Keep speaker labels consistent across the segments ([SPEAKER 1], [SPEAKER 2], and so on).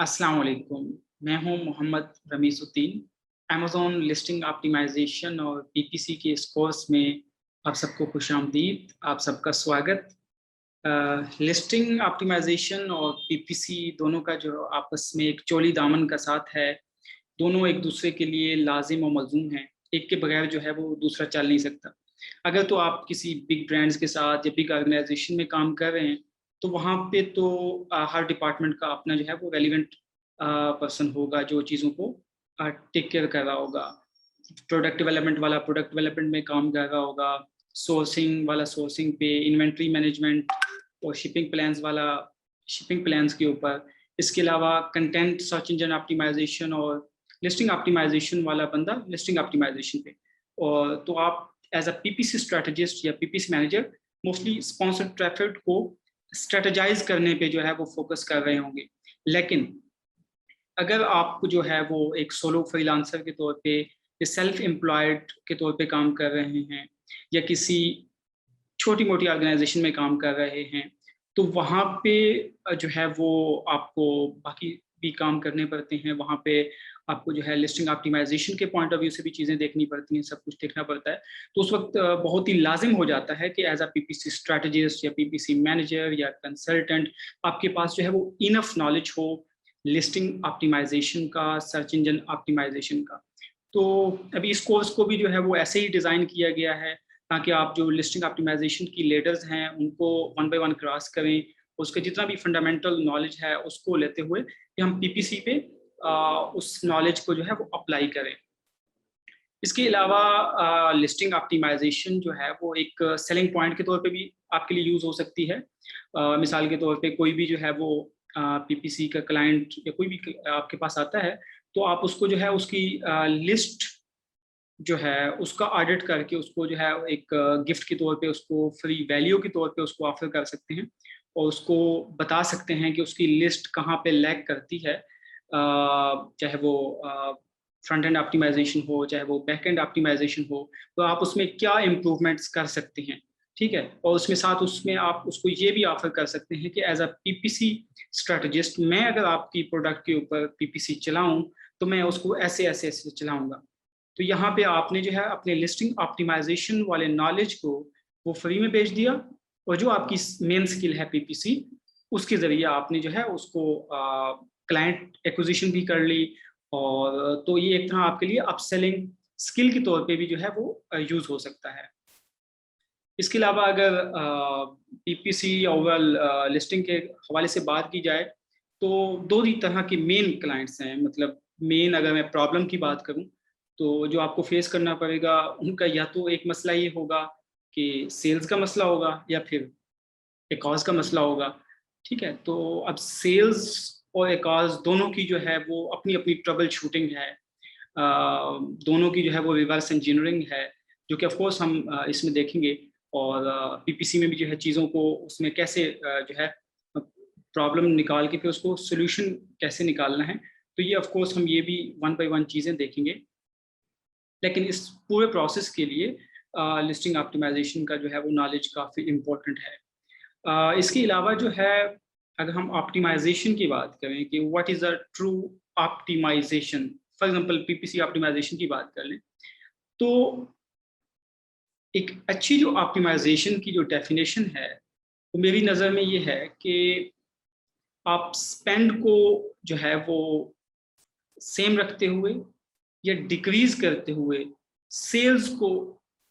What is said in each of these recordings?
[SPEAKER 1] अस्सलाम वालेकुम। मैं हूं मोहम्मद रमीज़ुद्दीन। अमेज़न लिस्टिंग ऑप्टिमाइज़ेशन और पीपीसी के इस कोर्स में आप सबको खुशामदीद, आप सबका स्वागत। लिस्टिंग ऑप्टिमाइज़ेशन और पीपीसी दोनों का जो आपस में एक चोली दामन का साथ है, दोनों एक दूसरे के लिए लाजिम और मलज़ूम हैं। एक के बगैर जो है वो दूसरा चल नहीं सकता। अगर तो आप किसी बिग ब्रांड्स के साथ या बिग ऑर्गेनाइजेशन में काम कर रहे हैं, तो वहाँ पे तो हर डिपार्टमेंट का अपना जो है वो रेलिवेंट पर्सन होगा जो चीज़ों को टेक केयर कर रहा होगा। प्रोडक्ट डेवलपमेंट वाला प्रोडक्ट डेवलपमेंट में काम कर रहा होगा, सोर्सिंग वाला सोर्सिंग पे, इन्वेंट्री मैनेजमेंट और शिपिंग प्लान्स वाला शिपिंग प्लान्स के ऊपर। इसके अलावा कंटेंट सर्च इंजन ऑप्टिमाइजेशन और लिस्टिंग ऑप्टिमाइजेशन वाला बंदा लिस्टिंग ऑप्टिमाइजेशन पे। और तो आप एज अ पीपीसी स्ट्रेटजिस्ट या PPC manager mostly sponsored traffic को स्ट्रेटजाइज करने पे जो है वो फोकस कर रहे होंगे। लेकिन अगर आप जो है वो एक सोलो फ्रीलांसर के तौर पे या सेल्फ एम्प्लॉयड के तौर पे काम कर रहे हैं या किसी छोटी मोटी ऑर्गेनाइजेशन में काम कर रहे हैं, तो वहाँ पे जो है वो आपको बाकी भी काम करने पड़ते हैं। वहाँ पे आपको जो है लिस्टिंग ऑप्टिमाइजेशन के पॉइंट ऑफ व्यू से भी चीज़ें देखनी पड़ती हैं, सब कुछ देखना पड़ता है। तो उस वक्त बहुत ही लाजिम हो जाता है कि एज अ पीपीसी स्ट्रेटजिस्ट या पीपीसी मैनेजर या कंसल्टेंट आपके पास जो है वो इनफ नॉलेज हो लिस्टिंग ऑप्टिमाइजेशन का, सर्च इंजन ऑप्टिमाइजेशन का। तो अभी इस कोर्स को भी जो है वो ऐसे ही डिज़ाइन किया गया है ताकि आप जो लिस्टिंग ऑप्टिमाइजेशन की लेडर्स हैं उनको वन बाय वन क्रॉस करें, उसका जितना भी फंडामेंटल नॉलेज है उसको लेते हुए कि हम पीपीसी पे उस नॉलेज को जो है वो अप्लाई करें। इसके अलावा लिस्टिंग ऑप्टिमाइजेशन जो है वो एक सेलिंग पॉइंट के तौर पे भी आपके लिए यूज़ हो सकती है। मिसाल के तौर पे कोई भी जो है वो पीपीसी का क्लाइंट या कोई भी आपके पास आता है, तो आप उसको जो है उसकी लिस्ट जो है उसका ऑडिट करके उसको जो है एक गिफ्ट के तौर पे उसको फ्री वैल्यू के तौर पे उसको ऑफर कर सकते हैं और उसको बता सकते हैं कि उसकी लिस्ट कहाँ पे लैग करती है, चाहे वो फ्रंट एंड ऑप्टिमाइजेशन हो चाहे वो बैक एंड ऑप्टिमाइजेशन हो, तो आप उसमें क्या इम्प्रूवमेंट्स कर सकते हैं। ठीक है, और उसमें साथ उसमें आप उसको ये भी ऑफर कर सकते हैं कि एज अ पीपीसी स्ट्रेटजिस्ट मैं अगर आपकी प्रोडक्ट के ऊपर पीपीसी चलाऊं तो मैं उसको ऐसे ऐसे ऐसे चलाऊंगा। तो यहाँ पे आपने जो है अपने लिस्टिंग ऑप्टिमाइजेशन वाले नॉलेज को वो फ्री में बेच दिया और जो आपकी मेन स्किल है पीपीसी उसके ज़रिए आपने जो है उसको क्लाइंट एक्विजिशन भी कर ली। और तो ये एक तरह आपके लिए अपसेलिंग स्किल के तौर पे भी जो है वो यूज़ हो सकता है। इसके अलावा अगर पीपीसी ओवरऑल लिस्टिंग के हवाले से बात की जाए तो दो ही तरह के मेन क्लाइंट्स हैं। मतलब मेन अगर मैं प्रॉब्लम की बात करूं तो जो आपको फेस करना पड़ेगा उनका या तो एक मसला ये होगा कि सेल्स का मसला होगा या फिर एकाज का मसला होगा। ठीक है, तो अब सेल्स और एकाज दोनों की जो है वो अपनी अपनी ट्रबल शूटिंग है। दोनों की जो है वो रिवर्स इंजीनियरिंग है जो कि ऑफकोर्स हम इसमें देखेंगे। और पीपीसी में भी जो है चीज़ों को उसमें कैसे जो है प्रॉब्लम निकाल के फिर उसको सोल्यूशन कैसे निकालना है, तो ये ऑफकोर्स हम ये भी वन बाय वन चीज़ें देखेंगे। लेकिन इस पूरे प्रोसेस के लिए लिस्टिंग ऑप्टिमाइजेशन का जो है वो नॉलेज काफ़ी इम्पोर्टेंट है। इसके अलावा जो है अगर हम ऑप्टिमाइजेशन की बात करें कि what is a true optimization, for example PPC optimization की बात कर लें, तो एक अच्छी जो ऑप्टिमाइजेशन की जो डेफिनेशन है वो मेरी नज़र में ये है कि आप स्पेंड को जो है वो सेम रखते हुए या डिक्रीज करते हुए सेल्स को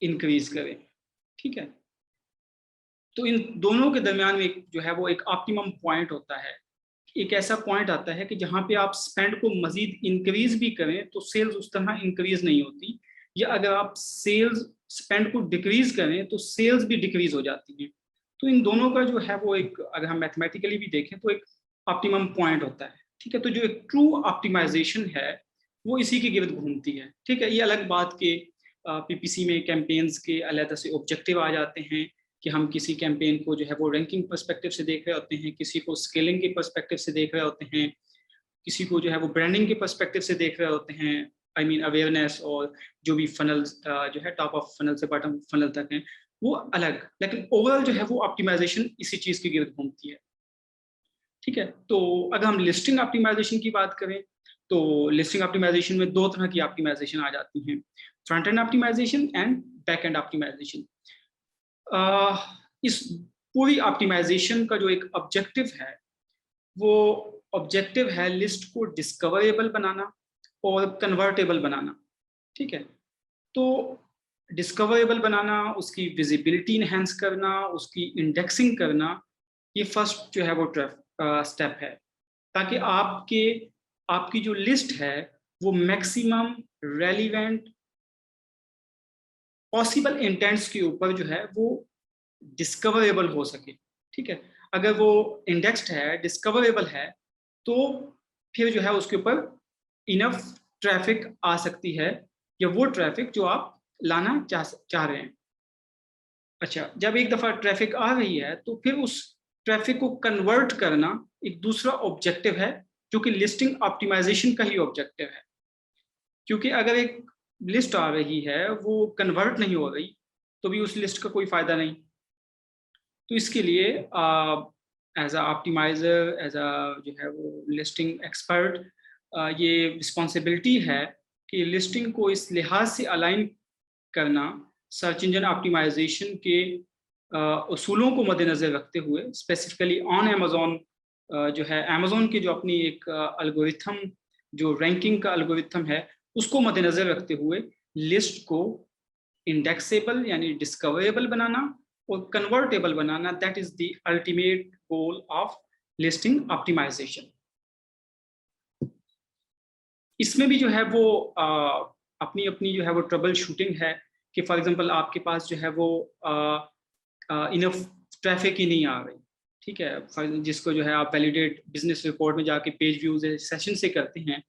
[SPEAKER 1] इंक्रीज करें। ठीक है, तो इन दोनों के दरमियान में एक जो है वो एक ऑप्टिमम पॉइंट होता है। एक ऐसा पॉइंट आता है कि जहां पे आप स्पेंड को मजीद इंक्रीज भी करें तो सेल्स उस तरह इंक्रीज नहीं होती, या अगर आप सेल्स स्पेंड को डिक्रीज करें तो सेल्स भी डिक्रीज हो जाती हैं। तो इन दोनों का जो है वो एक अगर हम मैथमेटिकली भी देखें तो एक ऑप्टिमम पॉइंट होता है। ठीक है, तो जो एक ट्रू ऑप्टिमाइजेशन है वो इसी के गिर्द घूमती है। ठीक है, ये अलग बात के पीपीसी में कैंपेन्स के अलग से ऑब्जेक्टिव आ जाते हैं कि हम किसी कैंपेन को जो है वो रैंकिंग पर्सपेक्टिव से देख रहे होते हैं, किसी को स्केलिंग के पर्सपेक्टिव से देख रहे होते हैं, किसी को जो है वो ब्रांडिंग के पर्सपेक्टिव से देख रहे होते हैं, आई मीन अवेयरनेस और जो भी फनल जो है टॉप ऑफ फनल से बॉटम फनल तक हैं वो अलग। लेकिन ओवरऑल जो है वो ऑप्टिमाइजेशन इसी चीज़ के गिर्द घूमती है। ठीक है। तो अगर हम लिस्टिंग ऑप्टिमाइजेशन की बात करें तो लिस्टिंग ऑप्टिमाइजेशन में दो तरह की ऑप्टिमाइजेशन आ जाती हैं, front end optimization and back end optimization. इस पूरी ऑप्टिमाइजेशन का जो एक ऑब्जेक्टिव है वो ऑब्जेक्टिव है लिस्ट को डिस्कवरेबल बनाना और कन्वर्टेबल बनाना। ठीक है। तो डिस्कवरेबल बनाना, उसकी विजिबिलिटी इनहेंस करना, उसकी इंडेक्सिंग करना, ये फर्स्ट जो है वो स्टेप है, ताकि आपकी जो लिस्ट है वो मैक्सिमम रेलिवेंट पॉसिबल इंटेंट्स के ऊपर जो है वो डिस्कवरेबल हो सके। ठीक है। अगर वो इंडेक्स्ड है, डिस्कवरेबल है, तो फिर जो है उसके ऊपर इनफ ट्रैफिक आ सकती है, या वो ट्रैफिक जो आप लाना चाह रहे हैं। अच्छा, जब एक दफा ट्रैफिक आ रही है तो फिर उस ट्रैफिक को कन्वर्ट करना एक दूसरा ऑब्जेक्टिव है, जो कि लिस्टिंग ऑप्टिमाइजेशन का ही ऑब्जेक्टिव है। क्योंकि अगर एक लिस्ट आ रही है वो कन्वर्ट नहीं हो रही तो भी उस लिस्ट का कोई फायदा नहीं। तो इसके लिए as a optimizer, as a जो है वो लिस्टिंग एक्सपर्ट, ये रिस्पॉन्सिबिलिटी है कि लिस्टिंग को इस लिहाज से अलाइन करना सर्च इंजन ऑप्टिमाइजेशन के उसूलों को मद्देनज़र रखते हुए, स्पेसिफिकली ऑन अमेज़ॉन, जो है अमेज़ॉन की जो अपनी एक एल्गोरिथम, जो रैंकिंग का एल्गोरिथम है, उसको मद्देनज़र रखते हुए लिस्ट को इंडेक्सेबल यानी डिस्कवरेबल बनाना और कन्वर्टेबल बनाना, that is the ultimate goal of listing optimization. इसमें भी जो है वो अपनी अपनी जो है वो ट्रबल शूटिंग है कि फॉर एग्जांपल आपके पास जो है वो इनफ ट्रैफिक ही नहीं आ रही। ठीक है। जिसको जो है आप वैलिडेट बिजनेस रिपोर्ट में जाके पेज व्यूज सेशन से करते हैं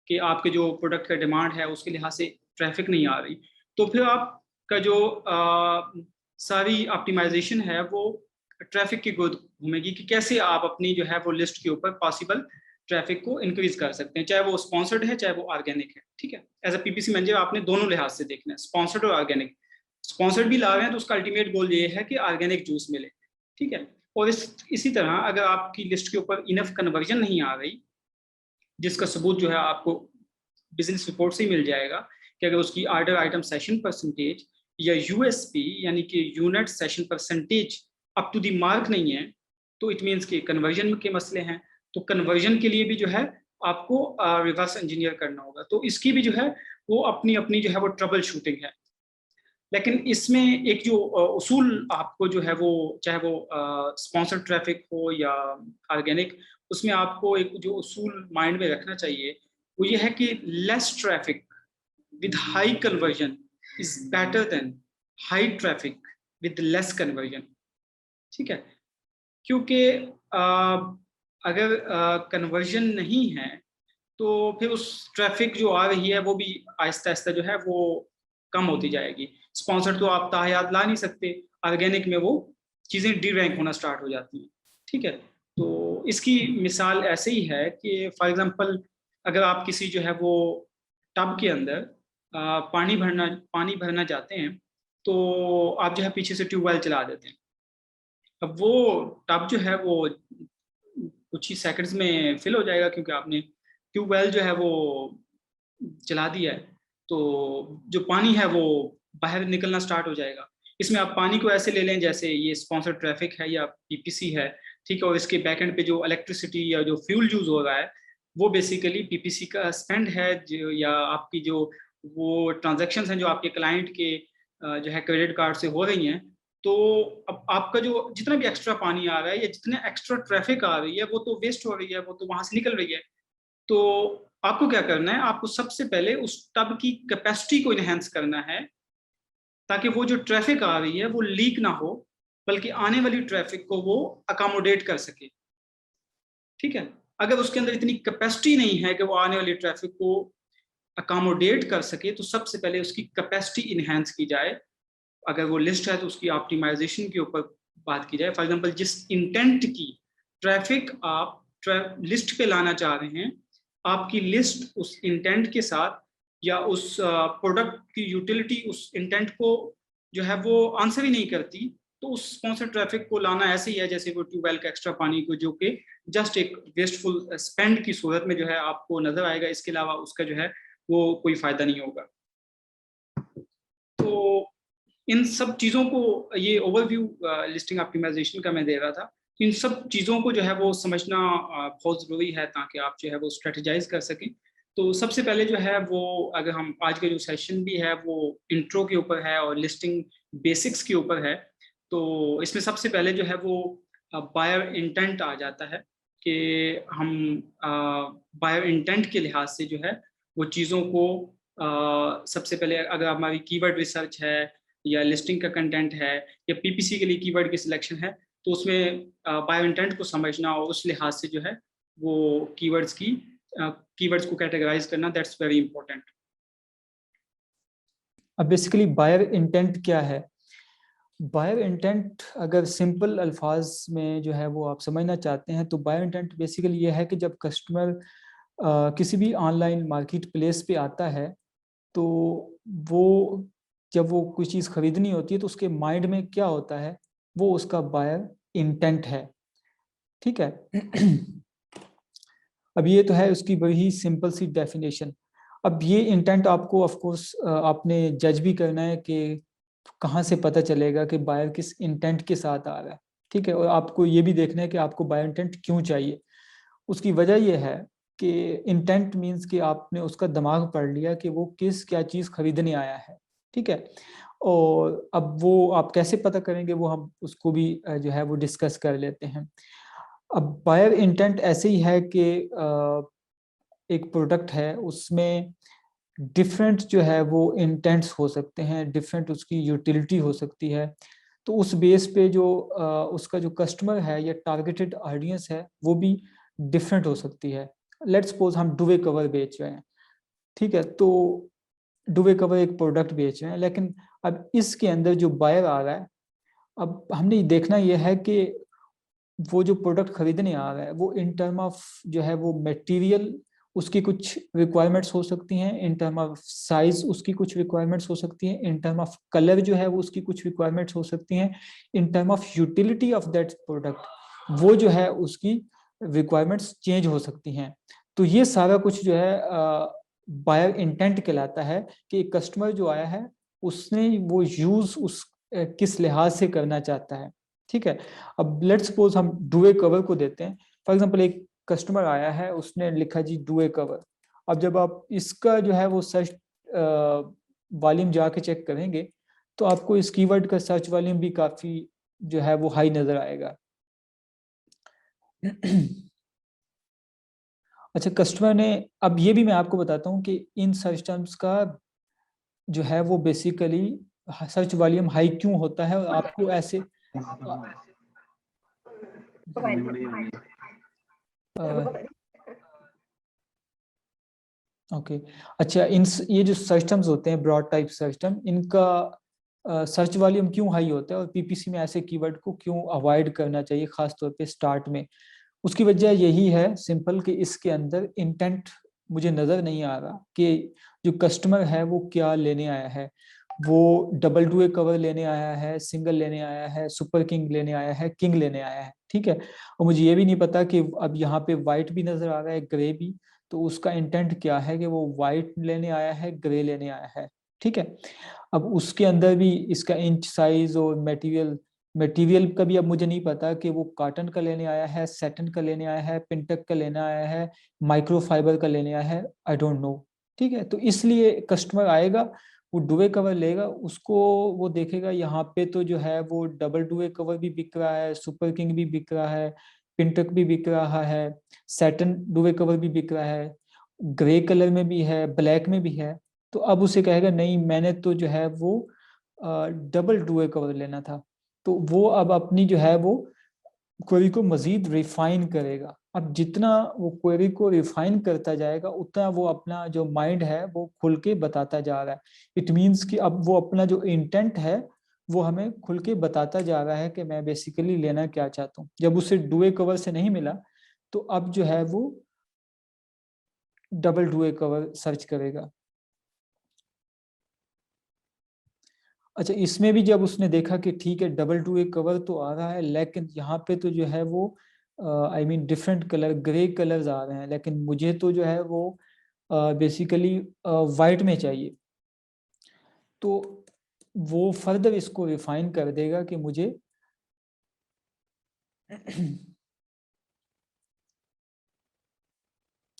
[SPEAKER 1] कि आपके जो प्रोडक्ट का डिमांड है उसके लिहाज से ट्रैफिक नहीं आ रही, तो फिर आपका जो सारी ऑप्टिमाइजेशन है वो ट्रैफिक की गोद घूमेगी कि कैसे आप अपनी जो है वो लिस्ट के ऊपर पॉसिबल ट्रैफिक को इंक्रीज कर सकते हैं, चाहे वो स्पॉन्सर्ड है चाहे वो ऑर्गेनिक है। ठीक है। एज अ पीपीसी मैनेजर आपने दोनों लिहाज से देखना है, स्पॉन्सर्ड और ऑर्गेनिक। स्पॉन्सर्ड भी ला रहे हैं तो उसका अल्टीमेट गोल ये है कि ऑर्गेनिक जूस मिले। ठीक है। और इसी तरह अगर आपकी लिस्ट के ऊपर इनफ कन्वर्जन नहीं आ रही, जिसका सबूत जो है आपको बिजनेस रिपोर्ट से ही मिल जाएगा कि अगर उसकी ऑर्डर आइटम सेशन परसेंटेज या यूएसपी यानी कि unit session percentage up to the mark नहीं है, तो इट मीन्स कि कन्वर्जन के मसले हैं। तो कन्वर्जन के लिए भी जो है आपको रिवर्स इंजीनियर करना होगा। तो इसकी भी जो है वो अपनी अपनी जो है वो ट्रबल शूटिंग है। लेकिन इसमें एक जो उसूल आपको जो है वो, चाहे वो स्पॉन्सर्ड ट्रैफिक हो या ऑर्गेनिक, उसमें आपको एक जो उसूल माइंड में रखना चाहिए वो ये है कि less traffic with high conversion is better than high traffic with less conversion. ठीक है। क्योंकि अगर कन्वर्जन नहीं है तो फिर उस ट्रैफिक जो आ रही है वो भी आहिस्ता आहिस्ता जो है वो कम होती जाएगी। स्पॉन्सर्ड तो आप ताहयात ला नहीं सकते, ऑर्गेनिक में वो चीज़ें डी रैंक होना स्टार्ट हो जाती हैं। ठीक है। तो इसकी मिसाल ऐसे ही है कि फॉर एग्जांपल अगर आप किसी जो है वो टब के अंदर पानी भरना चाहते हैं, तो आप जो है पीछे से ट्यूबवेल चला देते हैं। अब वो टब जो है वो कुछ ही सेकंड्स में फिल हो जाएगा, क्योंकि आपने ट्यूबवेल जो है वो चला दिया है, तो जो पानी है वो बाहर निकलना स्टार्ट हो जाएगा। इसमें आप पानी को ऐसे ले लें जैसे ये स्पॉन्सर्ड ट्रैफिक है या पीपीसी है। ठीक है। और इसके बैकएंड पे जो इलेक्ट्रिसिटी या जो फ्यूल यूज हो रहा है वो बेसिकली पीपीसी का स्पेंड है, जो या आपकी जो वो ट्रांजेक्शन हैं जो आपके क्लाइंट के जो है क्रेडिट कार्ड से हो रही हैं। तो अब आपका जो जितना भी एक्स्ट्रा पानी आ रहा है या जितने एक्स्ट्रा ट्रैफिक आ रही है वो तो वेस्ट हो रही है, वो तो वहां से निकल रही है। तो आपको क्या करना है, आपको सबसे पहले उस टब की कैपेसिटी को इनहेंस करना है, ताकि वो जो ट्रैफिक आ रही है वो लीक ना हो, बल्कि आने वाली ट्रैफिक को वो अकोमोडेट कर सके। ठीक है। अगर उसके अंदर इतनी कैपेसिटी नहीं है कि वो आने वाली ट्रैफिक को अकोमोडेट कर सके, तो सबसे पहले उसकी कैपेसिटी इनहेंस की जाए। अगर वो लिस्ट है तो उसकी ऑप्टिमाइजेशन के ऊपर बात की जाए। फॉर एग्जांपल जिस इंटेंट की ट्रैफिक आप लिस्ट पे लाना चाह रहे हैं, आपकी लिस्ट उस इंटेंट के साथ या उस प्रोडक्ट की यूटिलिटी उस इंटेंट को जो है वो आंसर ही नहीं करती, तो उस स्पॉन्सर्ड ट्रैफिक को लाना ऐसे ही है जैसे वो ट्यूबवेल का एक्स्ट्रा पानी को, जो कि जस्ट एक वेस्टफुल स्पेंड की सूरत में जो है आपको नजर आएगा, इसके अलावा उसका जो है वो कोई फायदा नहीं होगा। तो इन सब चीज़ों को, ये ओवरव्यू लिस्टिंग ऑप्टिमाइजेशन का मैं दे रहा था, इन सब चीज़ों को जो है वो समझना बहुत ज़रूरी है ताकि आप जो है वो स्ट्रेटेजाइज कर सकें। तो सबसे पहले जो है वो, अगर हम आज का जो सेशन भी है वो इंट्रो के ऊपर है और लिस्टिंग बेसिक्स के ऊपर है, तो इसमें सबसे पहले जो है वो बायर इंटेंट आ जाता है कि हम बायर इंटेंट के लिहाज से जो है वो चीज़ों को सबसे पहले, अगर हमारी कीवर्ड रिसर्च है या लिस्टिंग का कंटेंट है या पीपीसी के लिए कीवर्ड की सिलेक्शन है, तो उसमें बायो इंटेंट को समझना और उस लिहाज से जो है वो कीवर्ड्स को कैटेगराइज करना, दैट्स वेरी इंपॉर्टेंट।
[SPEAKER 2] अब बेसिकली बायर इंटेंट क्या है? बायर इंटेंट अगर सिंपल अल्फाज में जो है वो आप समझना चाहते हैं तो बायर इंटेंट बेसिकली ये है कि जब कस्टमर किसी भी ऑनलाइन मार्केट प्लेस पे आता है तो वो जब वो कोई चीज़ खरीदनी होती है तो उसके माइंड में क्या होता है, वो उसका बायर इंटेंट है। ठीक है। अब ये तो है उसकी बड़ी सिंपल सी डेफिनेशन। अब ये इंटेंट आपको ऑफ कोर्स आपने जज भी करना है कि कहाँ से पता चलेगा कि बायर किस इंटेंट के साथ आ रहा है। ठीक है। और आपको ये भी देखना है कि आपको बायर इंटेंट क्यों चाहिए। उसकी वजह यह है कि इंटेंट मीन्स कि आपने उसका दिमाग पढ़ लिया कि वो किस क्या चीज़ खरीदने आया है। ठीक है। और अब वो आप कैसे पता करेंगे, वो हम उसको भी जो है वो डिस्कस कर लेते हैं। अब बायर इंटेंट ऐसे ही है कि एक प्रोडक्ट है उसमें डिफरेंट जो है वो इंटेंट्स हो सकते हैं, डिफरेंट उसकी यूटिलिटी हो सकती है। तो उस बेस पे जो उसका जो कस्टमर है या टारगेटेड ऑडियंस है वो भी डिफरेंट हो सकती है। लेट्स सपोज हम दुवे कवर बेच रहे हैं। ठीक है। तो दुवे कवर एक प्रोडक्ट बेच रहे हैं, लेकिन अब इसके अंदर जो बायर आ रहा है, अब हमने देखना यह है कि वो जो प्रोडक्ट खरीदने आ रहा है वो इन टर्म ऑफ जो है वो मटेरियल उसकी कुछ रिक्वायरमेंट्स हो सकती हैं, इन टर्म ऑफ साइज उसकी कुछ रिक्वायरमेंट्स हो सकती हैं, इन टर्म ऑफ कलर जो है वो उसकी कुछ रिक्वायरमेंट्स हो सकती हैं, इन term of utility of that product वो जो है उसकी रिक्वायरमेंट्स चेंज हो सकती हैं। तो ये सारा कुछ जो है बायर इंटेंट कहलाता है कि एक कस्टमर जो आया है उसने वो यूज उस किस लिहाज से करना चाहता है। ठीक है। अब लेट्स सपोज हम डुए कवर को देते हैं। फॉर एग्जांपल एक कस्टमर आया है, उसने लिखा जी डुए कवर। अब जब आप इसका जो है वो सर्च वॉल्यूम जाके चेक करेंगे तो आपको इस कीवर्ड का सर्च वॉल्यूम भी काफी जो है वो हाई नजर आएगा। अच्छा, कस्टमर ने, अब ये भी मैं आपको बताता हूँ कि इन सर्च टर्म्स का जो है वो बेसिकली सर्च वॉल्यूम हाई क्यों होता है और आपको ऐसे ओके। अच्छा, इन ये जो सर्च टर्म्स होते हैं ब्रॉड टाइप सर्च टर्म, इनका सर्च वॉल्यूम क्यों हाई होता है और पीपीसी में ऐसे कीवर्ड को क्यों अवॉइड करना चाहिए खास तौर पे स्टार्ट में? उसकी वजह यही है सिंपल कि इसके अंदर इंटेंट मुझे नजर नहीं आ रहा कि जो कस्टमर है वो क्या लेने आया है। वो डबल डुए कवर लेने आया है, सिंगल लेने आया है, सुपर किंग लेने आया है, किंग लेने आया है। ठीक है। और मुझे ये भी नहीं पता कि अब यहाँ पे वाइट भी नजर आ रहा है, ग्रे भी, तो उसका इंटेंट क्या है कि वो वाइट लेने आया है, ग्रे लेने आया है। ठीक है। अब उसके अंदर भी इसका इंच साइज और मटेरियल का भी अब मुझे नहीं पता कि वो कॉटन का लेने आया है, सैटन का लेने आया है, पिंटक का लेने आया है, माइक्रोफाइबर का लेने आया है, आई डोंट नो। ठीक है। तो इसलिए कस्टमर आएगा, वो डुवे कवर लेगा, उसको वो देखेगा यहाँ पे तो जो है वो डबल डुवे कवर भी बिक रहा है, सुपर किंग भी बिक रहा है, पिंटक भी बिक रहा है, सैटन डुवे कवर भी बिक रहा है, ग्रे कलर में भी है, ब्लैक में भी है। तो अब उसे कहेगा नहीं, मैंने तो जो है वो डबल डुए कवर लेना था। तो वो अब अपनी जो है वो क्वेरी को मजीद रिफाइन करेगा। अब जितना वो क्वेरी को रिफाइन करता जाएगा उतना वो अपना जो माइंड है वो खुल के बताता जा रहा है। इट मीन्स कि अब वो अपना जो इंटेंट है वो हमें खुल के बताता जा रहा है कि मैं बेसिकली लेना क्या चाहता हूँ। जब उसे डुए कवर से नहीं मिला तो अब जो है वो डबल डुए कवर सर्च करेगा। अच्छा, इसमें भी जब उसने देखा कि ठीक है डबल टू ए कवर तो आ रहा है, लेकिन यहाँ पे तो जो है वो I mean different colour, grey colours आ रहे हैं, लेकिन मुझे तो जो है वो बेसिकली वाइट में चाहिए, तो वो फर्दर इसको रिफाइन कर देगा कि मुझे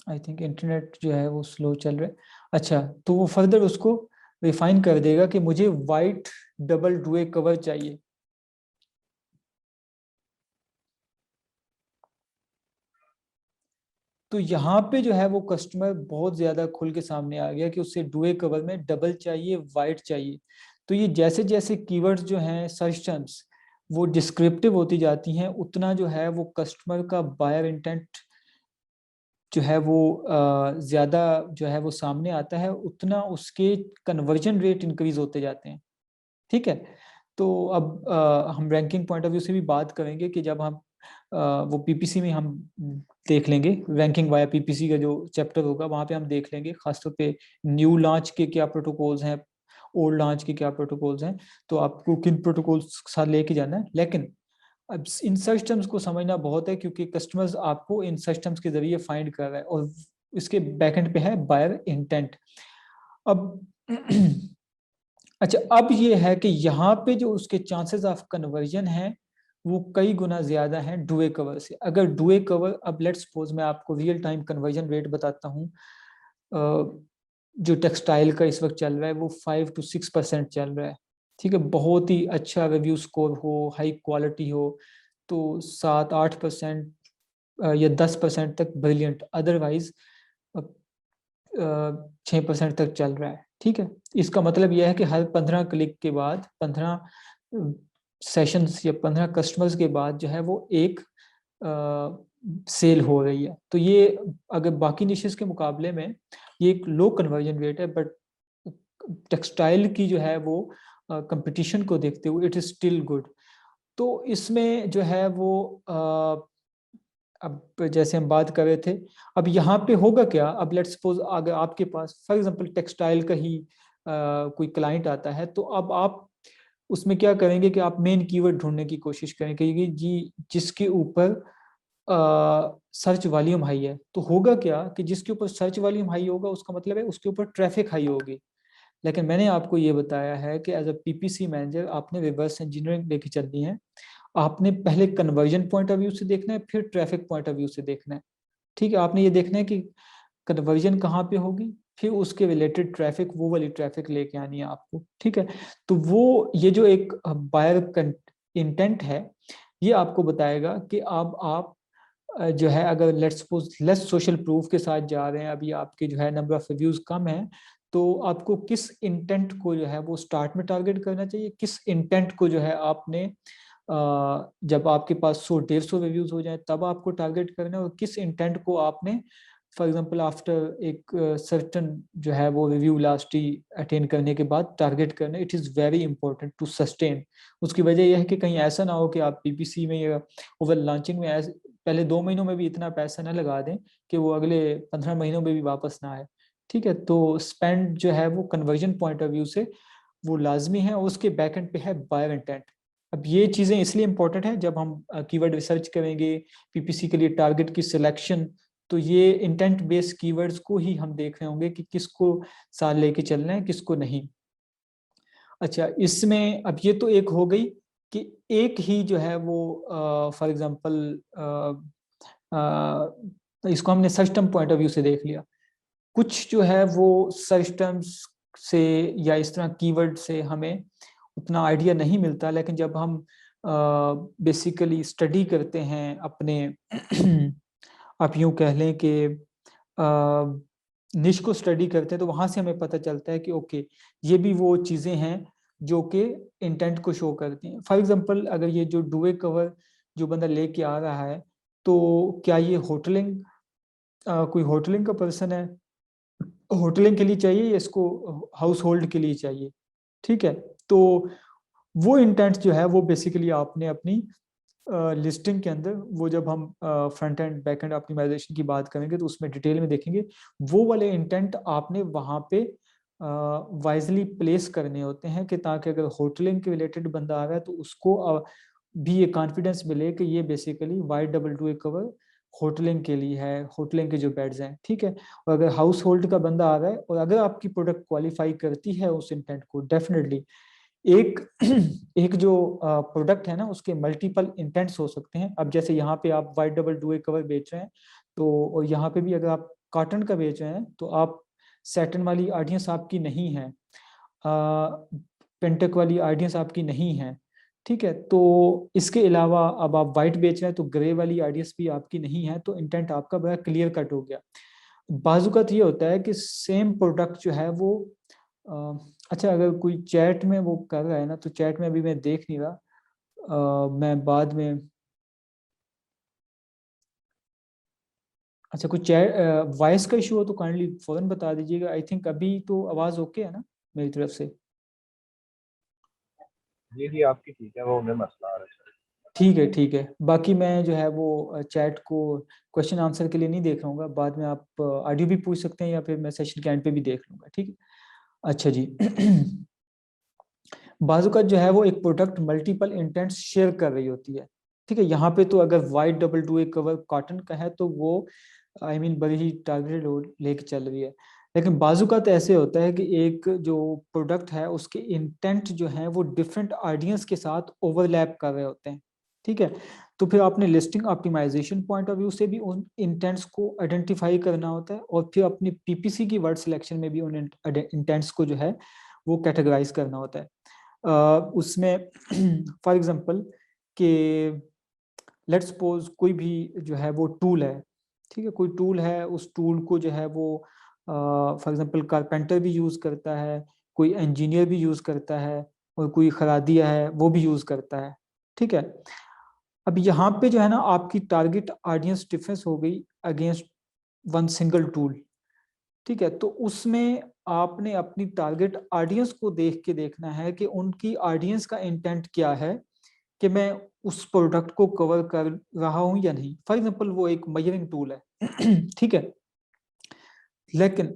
[SPEAKER 2] आई थिंक इंटरनेट जो है वो स्लो चल रहा है। अच्छा, तो वो फर्दर उसको रिफाइन कर देगा कि मुझे वाइट डबल डुए कवर चाहिए। तो यहाँ पे जो है वो कस्टमर बहुत ज्यादा खुल के सामने आ गया कि उसे डुए कवर में डबल चाहिए, वाइट चाहिए। तो ये जैसे जैसे कीवर्ड्स जो हैं, सर्च टर्म्स वो डिस्क्रिप्टिव होती जाती हैं, उतना जो है वो कस्टमर का बायर इंटेंट जो है वो ज्यादा जो है वो सामने आता है, उतना उसके कन्वर्जन रेट इंक्रीज होते जाते हैं। ठीक है। तो अब हम रैंकिंग पॉइंट ऑफ व्यू से भी बात करेंगे कि जब हम वो पीपीसी में हम देख लेंगे, रैंकिंग वाया पीपीसी का जो चैप्टर होगा वहाँ पे हम देख लेंगे खासतौर पे न्यू लॉन्च के क्या प्रोटोकॉल्स हैं, ओल्ड लॉन्च के क्या प्रोटोकॉल्स हैं, तो आपको किन प्रोटोकॉल्स के साथ लेके जाना है। लेकिन अब इन सिस्टम्स को समझना बहुत है, क्योंकि कस्टमर्स आपको इन सिस्टम्स के जरिए फाइंड कर रहा है, और इसके बैकएंड पे है बायर इंटेंट। अब अच्छा, अब ये है कि यहाँ पे जो उसके चांसेस ऑफ कन्वर्जन है वो कई गुना ज्यादा है डुए कवर से। अगर डुए कवर, अब लेट्स सपोज मैं आपको रियल टाइम कन्वर्जन रेट बताता हूँ, जो टेक्सटाइल का इस वक्त चल रहा है वो 5 to 6% चल रहा है। ठीक है, बहुत ही अच्छा रिव्यू स्कोर हो, हाई क्वालिटी हो, तो 7-8% या 10% तक ब्रिलियंट, अदरवाइज 6% तक चल रहा है। ठीक है, इसका मतलब यह है कि हर 15 क्लिक के बाद, 15 सेशंस या 15 कस्टमर्स के बाद जो है वो एक सेल हो रही है। तो ये अगर बाकी निशेस के मुकाबले में ये एक लो कन्वर्जन रेट है, बट टेक्सटाइल की जो है वो कंपटीशन को देखते हुए इट इज स्टिल गुड। तो इसमें जो है वो अब जैसे हम बात कर रहे थे, अब यहाँ पे होगा क्या, अब लेट्स सपोज अगर आपके पास फॉर एग्जांपल टेक्सटाइल का ही कोई क्लाइंट आता है, तो अब आप उसमें क्या करेंगे कि आप मेन कीवर्ड ढूंढने की कोशिश करेंगे कि जी जिसके ऊपर सर्च वॉल्यूम हाई है। तो होगा क्या कि जिसके ऊपर सर्च वॉल्यूम हाई होगा उसका मतलब है उसके ऊपर ट्रैफिक हाई होगी। लेकिन मैंने आपको ये बताया है कि एज अ पीपीसी मैनेजर आपने रिवर्स इंजीनियरिंग लेके चलनी है। आपने पहले कन्वर्जन पॉइंट ऑफ व्यू से देखना है, फिर ट्रैफिक पॉइंट ऑफ व्यू से देखना है। ठीक है, आपने ये देखना है कि कन्वर्जन कहाँ पे होगी, फिर उसके रिलेटेड ट्रैफिक, वो वाली ट्रैफिक लेके आनी है आपको। ठीक है, तो वो ये जो एक बायर इंटेंट है, ये आपको बताएगा कि अब आप जो है अगर let's suppose less social proof के साथ जा रहे हैं, अभी आपके जो है नंबर ऑफ रिव्यूज कम है, तो आपको किस इंटेंट को जो है वो स्टार्ट में टारगेट करना चाहिए, किस इंटेंट को जो है आपने जब आपके पास 100-150 रिव्यूज हो जाए तब आपको टारगेट करना है, और किस इंटेंट को आपने फॉर एग्जांपल आफ्टर एक सर्टन जो है वो रिव्यू लास्ट ही अटेन करने के बाद टारगेट करना। It is very important to sustain. उसकी वजह यह है कि कहीं ऐसा ना हो कि आप पीपीसी में या ओवर लॉन्चिंग में पहले 2 महीनों में भी इतना पैसा ना लगा दें कि वो अगले 15 महीनों में भी वापस ना आए। ठीक है, तो स्पेंड जो है वो कन्वर्जन पॉइंट ऑफ व्यू से वो लाजमी है, और उसके बैकएंड पे है बायर इंटेंट। अब ये चीज़ें इसलिए इंपॉर्टेंट है, जब हम कीवर्ड रिसर्च करेंगे पीपीसी के लिए टारगेट की सिलेक्शन, तो ये इंटेंट बेस्ड कीवर्ड्स को ही हम देख रहे होंगे कि किसको साथ लेके चलना है, किसको नहीं। अच्छा, इसमें अब ये तो एक हो गई कि एक ही जो है वो फॉर एग्जांपल इसको हमने search term point of view से देख लिया। कुछ जो है वो सर्च टर्म्स से या इस तरह कीवर्ड से हमें उतना आइडिया नहीं मिलता, लेकिन जब हम बेसिकली स्टडी करते हैं अपने आप यूं कह लें कि निश को स्टडी करते हैं, तो वहां से हमें पता चलता है कि ओके ये भी वो चीजें हैं जो कि इंटेंट को शो करती हैं। फॉर एग्जांपल अगर ये जो डुए कवर जो बंदा लेके आ रहा है, तो क्या ये होटलिंग कोई होटलिंग का पर्सन है, होटलिंग के लिए चाहिए या इसको हाउस होल्ड के लिए चाहिए। ठीक है, तो वो इंटेंट जो है वो बेसिकली आपने अपनी लिस्टिंग के अंदर, वो जब हम front end back end optimisation की बात करेंगे तो उसमें डिटेल में देखेंगे, वो वाले इंटेंट आपने वहां पे वाइजली प्लेस करने होते हैं कि ताकि अगर होटलिंग के रिलेटेड बंदा आ रहा है तो उसको भी ये कॉन्फिडेंस मिले कि ये बेसिकली Y22A कवर होटलिंग के लिए है, होटलिंग के जो बेड्स हैं, ठीक है। और अगर हाउस होल्ड का बंदा आ रहा है और अगर आपकी प्रोडक्ट क्वालिफाई करती है उस इंटेंट को, डेफिनेटली एक एक जो प्रोडक्ट है ना उसके मल्टीपल इंटेंट्स हो सकते हैं। अब जैसे यहाँ पे आप Y22A कवर बेच रहे हैं, तो और यहाँ पे भी अगर आप कॉटन का बेच रहे हैं तो आप सैटन वाली ऑडियंस आपकी नहीं है, पेंटक वाली ऑडियंस आपकी नहीं है, ठीक है। तो इसके अलावा अब आप वाइट बेच रहे हैं तो ग्रे वाली ऑडियंस भी आपकी नहीं है, तो इंटेंट आपका बड़ा क्लियर कट हो गया। बाजुकात ये होता है कि सेम प्रोडक्ट जो है वो अच्छा, अगर कोई चैट में वो कर रहा है ना, तो चैट में अभी मैं देख नहीं रहा, मैं बाद में, अच्छा कोई चैट वॉइस का इशू हो तो काइंडली फौरन बता दीजिएगा। आई थिंक अभी तो आवाज़ ओके है ना मेरी तरफ से?
[SPEAKER 3] जी जी आपकी ठीक है, वो हमें मसला आ रहा है।
[SPEAKER 2] ठीक है, ठीक है। बाकी मैं जो है वो चैट को क्वेश्चन आंसर के लिए नहीं देख रहा हूँ, बाद में आप ऑडियो भी पूछ सकते हैं या फिर मैं सेशन के एंड पे भी देख लूँगा, ठीक है। अच्छा जी। बाजुकात जो है वो एक प्रोडक्ट मल्टीपल इंटेंट्स शेयर कर रही होती है, ठीक है। यहाँ पे तो अगर Y22A कवर कॉटन का है तो वो बड़ी ही टारगेटेड लेके चल रही है। लेकिन बाजुकात ऐसे होता है कि एक जो प्रोडक्ट है उसके इंटेंट जो है वो डिफरेंट ऑडियंस के साथ ओवरलैप कर रहे होते हैं, ठीक है। तो फिर आपने listing optimisation point of view से भी उन इंटेंट्स को आइडेंटिफाई करना होता है, और फिर अपनी पीपीसी की वर्ड सिलेक्शन में भी उन इंटेंट्स को जो है वो कैटेगराइज करना होता है। उसमें फॉर एग्जांपल कि लेट्स सपोज कोई भी जो है वो टूल है, ठीक है, कोई टूल है, उस टूल को जो है वो फॉर एग्जांपल कारपेंटर भी यूज़ करता है, कोई इंजीनियर भी यूज़ करता है, और कोई खरादिया है वो भी यूज़ करता है, ठीक है। अब यहाँ पे जो है ना आपकी टारगेट ऑडियंस डिफरेंस हो गई अगेंस्ट वन सिंगल टूल, ठीक है। तो उसमें आपने अपनी टारगेट ऑडियंस को देख के देखना है कि उनकी ऑडियंस का इंटेंट क्या है, कि मैं उस प्रोडक्ट को कवर कर रहा हूं या नहीं। फॉर एग्जांपल वो एक मेजरिंग टूल है, ठीक है, लेकिन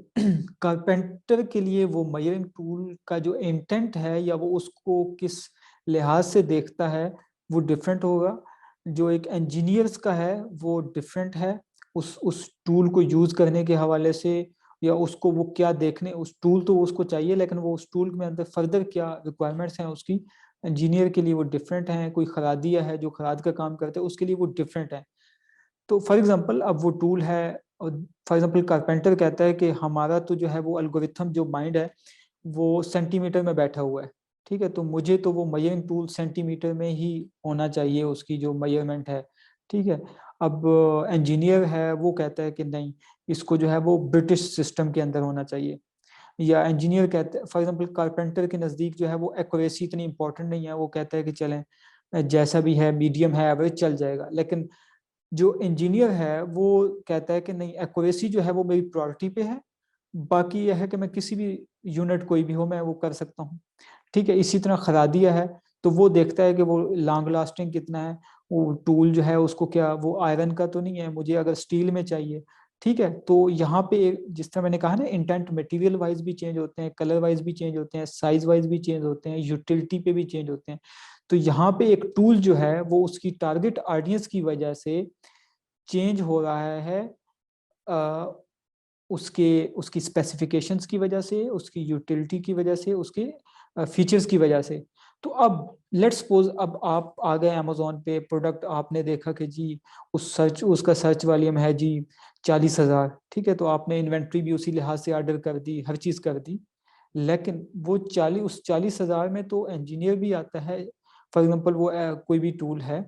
[SPEAKER 2] कारपेंटर के लिए वो मेजरिंग टूल का जो इंटेंट है या वो उसको किस लिहाज से देखता है वो डिफरेंट होगा। जो एक इंजीनियर्स का है वो डिफरेंट है, उस टूल को यूज करने के हवाले से, या उसको वो क्या देखने, उस टूल तो उसको चाहिए लेकिन वो उस टूल में अंदर फर्दर क्या रिक्वायरमेंट्स हैं उसकी, इंजीनियर के लिए वो डिफरेंट हैं। कोई खरादिया है जो खराद का काम करता है उसके लिए वो डिफरेंट है। तो फॉर एग्जांपल अब वो टूल है, और फॉर एग्जांपल कारपेंटर कहता है कि हमारा तो जो है वो एल्गोरिथम जो माइंड है वो सेंटीमीटर में बैठा हुआ है, ठीक है, तो मुझे तो वो मेजरिंग टूल सेंटीमीटर में ही होना चाहिए, उसकी जो मेजरमेंट है, ठीक है। अब इंजीनियर है वो कहता है कि नहीं, इसको जो है वो ब्रिटिश सिस्टम के अंदर होना चाहिए। या इंजीनियर कहते हैं, फॉर एग्जांपल कारपेंटर के नज़दीक जो है वो एक्यूरेसी इतनी इंपॉर्टेंट नहीं है, वो कहता है कि चलें जैसा भी है मीडियम है एवरेज चल जाएगा। लेकिन जो इंजीनियर है वो कहता है कि नहीं, एक्यूरेसी जो है वो मेरी प्रायोरिटी पे है, बाकी यह है कि मैं किसी भी यूनिट कोई भी हो मैं वो कर सकता हूँ, ठीक है। इसी तरह खरादिया है तो वो देखता है कि वो लॉन्ग लास्टिंग कितना है, वो टूल जो है उसको क्या वो आयरन का तो नहीं है, मुझे अगर स्टील में चाहिए, ठीक है। तो यहाँ पे जिस तरह मैंने कहा ना, इंटेंट मटेरियल वाइज भी चेंज होते हैं, कलर वाइज भी चेंज होते हैं, साइज वाइज भी चेंज होते हैं, यूटिलिटी पे भी चेंज होते हैं। तो यहाँ पे एक टूल जो है वो उसकी टारगेट ऑडियंस की वजह से चेंज हो रहा है, उसके उसकी स्पेसिफिकेशंस की वजह से, उसकी यूटिलिटी की वजह से, उसके फीचर्स की वजह से। तो अब लेट्स सपोज अब आप आ गए अमेजोन पे, प्रोडक्ट आपने देखा कि जी उसका सर्च वॉल्यूम है जी 40,000, ठीक है, तो आपने इन्वेंट्री भी उसी लिहाज से ऑर्डर कर दी, हर चीज़ कर दी। लेकिन वो 40,000 में तो इंजीनियर भी आता है। फॉर एग्जांपल वो कोई भी टूल है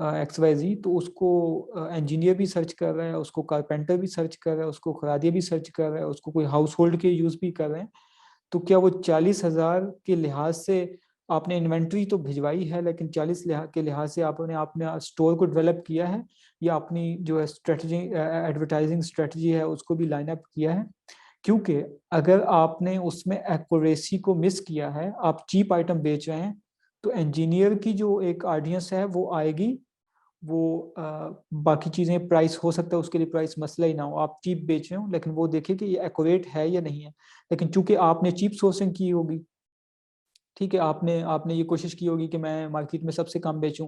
[SPEAKER 2] XYZ, तो उसको इंजीनियर भी सर्च कर रहा है, उसको कारपेंटर भी सर्च कर रहा है, उसको खरादिया भी सर्च कर रहा है, उसको कोई हाउस होल्ड के यूज भी कर रहे हैं। तो क्या वो 40,000 के लिहाज से आपने इन्वेंट्री तो भिजवाई है, लेकिन 40 के लिहाज से आपने अपने स्टोर को डेवलप किया है, या अपनी जो स्ट्रेटजी एडवर्टाइजिंग स्ट्रेटजी है उसको भी लाइन अप किया है? क्योंकि अगर आपने उसमें एक्यूरेसी को मिस किया है, आप चीप आइटम बेच रहे हैं, तो इंजीनियर की जो एक ऑडियंस है वो आएगी, वो बाकी चीज़ें प्राइस हो सकता है उसके लिए प्राइस मसला ही ना हो, आप चीप बेच रहे हो, लेकिन वो देखे कि ये एक्यूरेट है या नहीं है। लेकिन चूंकि आपने चीप सोर्सिंग की होगी, ठीक है, आपने आपने ये कोशिश की होगी कि मैं मार्केट में सबसे कम बेचूं,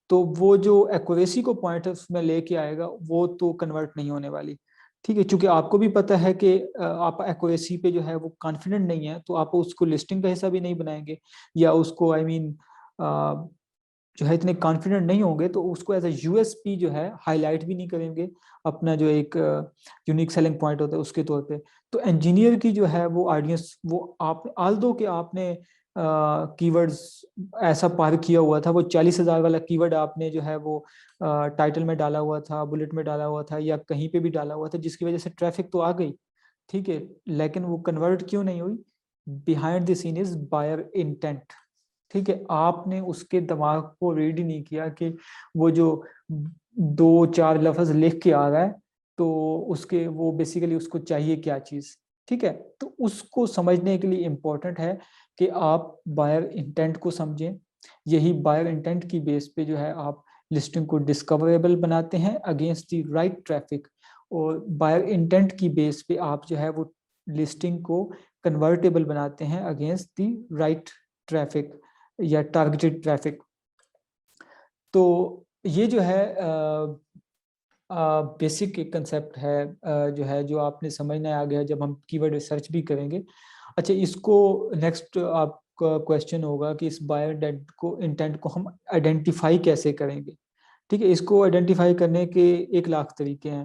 [SPEAKER 2] तो वो जो एक्यूरेसी को पॉइंट उसमें लेके आएगा वो तो कन्वर्ट नहीं होने वाली। ठीक है, क्योंकि आपको भी पता है कि आप एक्यूरेसी पे जो है वो कॉन्फिडेंट नहीं है, तो आप उसको लिस्टिंग का हिस्सा भी नहीं बनाएंगे, या उसको आई मीन जो है इतने कॉन्फिडेंट नहीं होंगे तो उसको एज अ यूएसपी जो है हाईलाइट भी नहीं करेंगे, अपना जो एक यूनिक सेलिंग पॉइंट होता है उसके तौर पे। तो इंजीनियर की जो है वो ऑडियंस, वो आप आल्दो कि आपने कीवर्ड्स ऐसा पार किया हुआ था, वो 40,000 वाला कीवर्ड आपने जो है वो टाइटल में डाला हुआ था, बुलेट में डाला हुआ था, या कहीं पे भी डाला हुआ था, जिसकी वजह से ट्रैफिक तो आ गई, ठीक है, लेकिन वो कन्वर्ट क्यों नहीं हुई? Behind the scene is buyer intent. ठीक है, आपने उसके दिमाग को रीड ही नहीं किया कि वो जो 2-4 लफ्ज लिख के आ रहा है, तो उसके वो बेसिकली उसको चाहिए क्या चीज। ठीक है, तो उसको समझने के लिए इम्पोर्टेंट है कि आप बायर इंटेंट को समझें। यही बायर इंटेंट की बेस पे जो है आप लिस्टिंग को डिस्कवरेबल बनाते हैं अगेंस्ट द राइट ट्रैफिक, और बायर इंटेंट की बेस पे आप जो है वो लिस्टिंग को कन्वर्टेबल बनाते हैं अगेंस्ट द राइट ट्रैफिक या टारगेटेड ट्रैफिक। तो ये जो है बेसिक एक कंसेप्ट है, जो है जो आपने समझना है आगे जब हम कीवर्ड रिसर्च भी करेंगे। अच्छा, इसको नेक्स्ट आपका क्वेश्चन होगा कि इस बायर इंटेंट को हम आइडेंटिफाई कैसे करेंगे। ठीक है, इसको आइडेंटिफाई करने के 1 लाख तरीके हैं।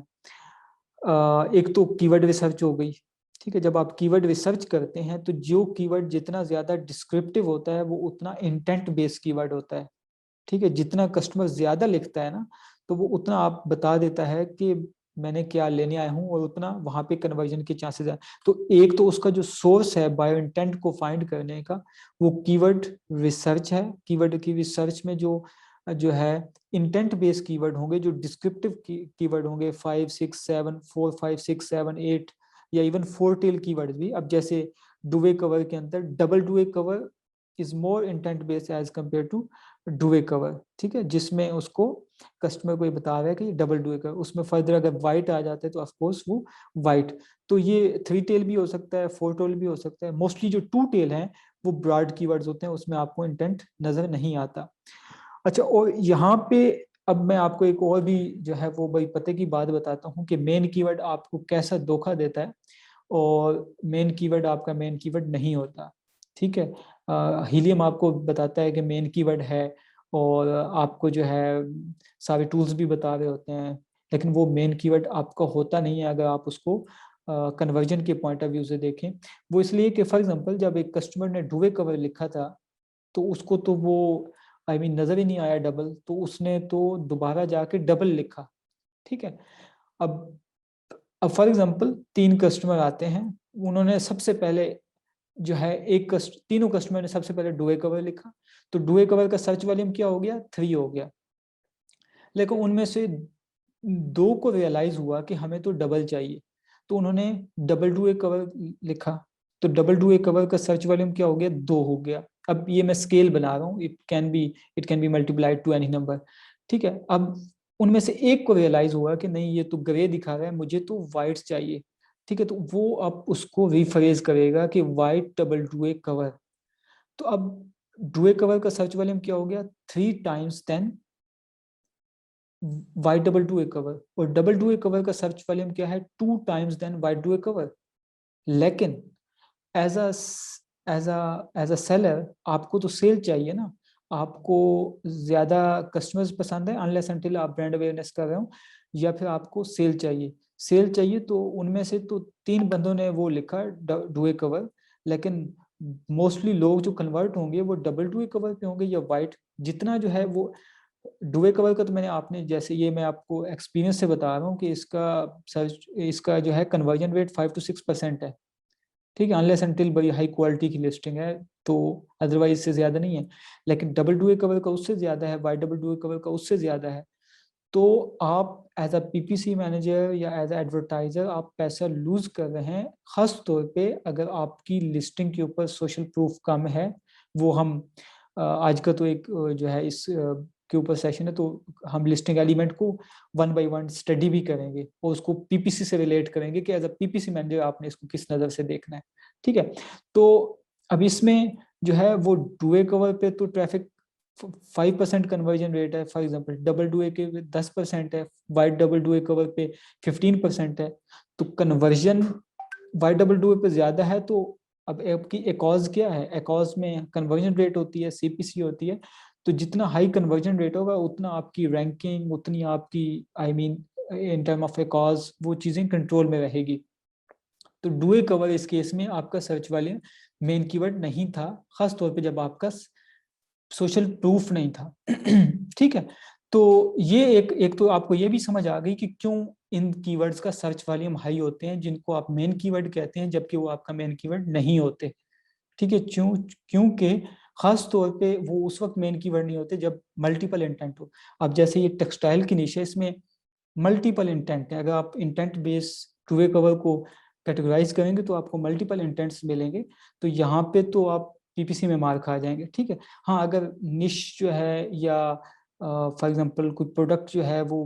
[SPEAKER 2] एक तो कीवर्ड रिसर्च हो गई। ठीक है, जब आप कीवर्ड रिसर्च करते हैं तो जो कीवर्ड जितना ज्यादा डिस्क्रिप्टिव होता है वो उतना इंटेंट बेस्ड कीवर्ड होता है। ठीक है, जितना कस्टमर ज्यादा लिखता है ना, तो वो उतना आप बता देता है कि मैंने क्या लेने आया हूँ, और उतना वहां पे कन्वर्जन के चांसेस है। तो एक तो उसका जो सोर्स है बायो इंटेंट को फाइंड करने का, वो कीवर्ड रिसर्च है। कीवर्ड की रिसर्च में जो जो है इंटेंट बेस्ड कीवर्ड होंगे, जो डिस्क्रिप्टिव कीवर्ड होंगे, 5 6 7 4 5 6 7 8, या इवन 4 टेल कीवर्ड भी। अब जैसे डुवे कवर के अंदर double duvet cover is more intent based as compare to duvet cover. ठीक है, जिसमें उसको कस्टमर को ये बता रहा है कि डबल डुवे कवर, उसमें फर्दर अगर वाइट आ जाता है तो ऑफकोर्स वो वाइट। तो ये 3 टेल भी हो सकता है, 4 टेल भी हो सकता है। मोस्टली जो 2 टेल हैं वो ब्रॉड कीवर्ड्स होते हैं, उसमें आपको इंटेंट नजर नहीं आता। अच्छा, और यहाँ पे अब मैं आपको एक और भी जो है वो भाई पते की बात बताता हूँ कि मेन कीवर्ड आपको कैसा धोखा देता है, और मेन कीवर्ड आपका मेन कीवर्ड नहीं होता। ठीक है, हीलियम आपको बताता है कि मेन कीवर्ड है, और आपको जो है सारे टूल्स भी बता रहे होते हैं, लेकिन वो मेन कीवर्ड आपका होता नहीं है अगर आप उसको कन्वर्जन के पॉइंट ऑफ व्यू से देखें। वो इसलिए कि फॉर एग्जांपल जब एक कस्टमर ने डुवे कवर लिखा था, तो उसको तो वो आई मीन नजर ही नहीं आया डबल, तो उसने तो दोबारा जाके डबल लिखा। ठीक है, अब फॉर एग्जांपल 3 कस्टमर आते हैं, उन्होंने सबसे पहले जो है तीनों कस्टमर ने सबसे पहले डुए कवर लिखा, तो डुए कवर का सर्च वॉल्यूम क्या हो गया, 3 हो गया। लेकिन उनमें से 2 को रियलाइज हुआ कि हमें तो डबल चाहिए, तो उन्होंने डबल डुए कवर लिखा, तो डबल डुए कवर का सर्च वॉल्यूम क्या हो गया, 2 हो गया। अब ये मैं स्केल बना रहा हूँ, it can be multiplied to any number. ठीक है, अब उनमें से एक को रियलाइज हुआ कि नहीं ये तो ग्रे दिखा रहा है, मुझे तो वाइट चाहिए। ठीक है, तो वो अब उसको रिफ्रेज करेगा कि वाइट डबल डुए कवर। तो अब डुए कवर का सर्च वॉल्यूम क्या हो गया, 3 times 10 white double duvet cover, और डबल डुए कवर का सर्च वॉल्यूम क्या है, 2 times than white duvet cover. लेकिन as a as a seller आपको तो सेल चाहिए ना, आपको ज्यादा कस्टमर्स पसंद है अनलेस अनटिल आप ब्रांड अवेयरनेस कर रहे हो, या फिर आपको सेल चाहिए। सेल चाहिए तो उनमें से तो 3 बंदों ने वो लिखा डुए कवर, लेकिन मोस्टली लोग जो कन्वर्ट होंगे वो डबल डुए कवर पे होंगे या वाइट। जितना जो है वो डुए कवर का तो मैंने आपने जैसे ये मैं आपको एक्सपीरियंस से बता रहा हूँ कि इसका जो है कन्वर्जन रेट 5 to 6% है। ठीक है, अनलेस अनटिल बड़ी हाई क्वालिटी की लिस्टिंग है, तो अदरवाइज से ज्यादा नहीं है। लेकिन डबल डुए कवर का उससे ज्यादा है, वाइट डबल डुए कवर का उससे ज्यादा है। तो आप एज अ पीपीसी मैनेजर या एज अ एडवर्टाइजर आप पैसा लूज कर रहे हैं, खास तौर पे अगर आपकी लिस्टिंग के ऊपर सोशल प्रूफ कम है। वो हम आज का तो एक जो है इस के ऊपर सेशन है, तो हम लिस्टिंग एलिमेंट को 1 by 1 स्टडी भी करेंगे और उसको पीपीसी से रिलेट करेंगे कि एज अ पीपीसी मैनेजर आपने इसको किस नज़र से देखना है। ठीक है, तो अब इसमें जो है वो डुए कवर पे तो ट्रैफिक 5% कन्वर्जन रेट है, फॉर एग्जांपल डबल डुए के 10% है, वाइट डबल डुए कवर पे 15% है। तो कन्वर्जन वाइट डबल डुए पे ज्यादा है, तो अब आपकी एकॉज क्या है, एकॉज में कन्वर्जन रेट होती है, सीपीसी होती है। तो जितना हाई कन्वर्जन रेट होगा उतना आपकी रैंकिंग, उतनी आपकी I mean in term of एकॉज वो चीजें कंट्रोल में रहेगी। तो डुए कवर इस केस में आपका सर्च वाले मेन कीवर्ड नहीं था, खास तौर पे जब आपका सोशल प्रूफ नहीं था। ठीक है, तो ये एक तो आपको ये भी समझ आ गई कि क्यों इन कीवर्ड्स का सर्च वॉल्यूम हाई होते हैं, जिनको आप मेन कीवर्ड कहते हैं, जबकि वो आपका मेन कीवर्ड नहीं होते। ठीक है, क्योंकि खास तौर पे वो उस वक्त मेन कीवर्ड नहीं होते जब मल्टीपल इंटेंट हो। अब जैसे ये टेक्सटाइल की निश है, इसमें मल्टीपल इंटेंट है। अगर आप intent base two way cover को कैटेगराइज करेंगे तो आपको मल्टीपल इंटेंट्स मिलेंगे, तो यहाँ पे तो आप पीपीसी में मार खा जाएंगे। ठीक है, हाँ अगर निश जो है या फॉर एग्जांपल कोई प्रोडक्ट जो है वो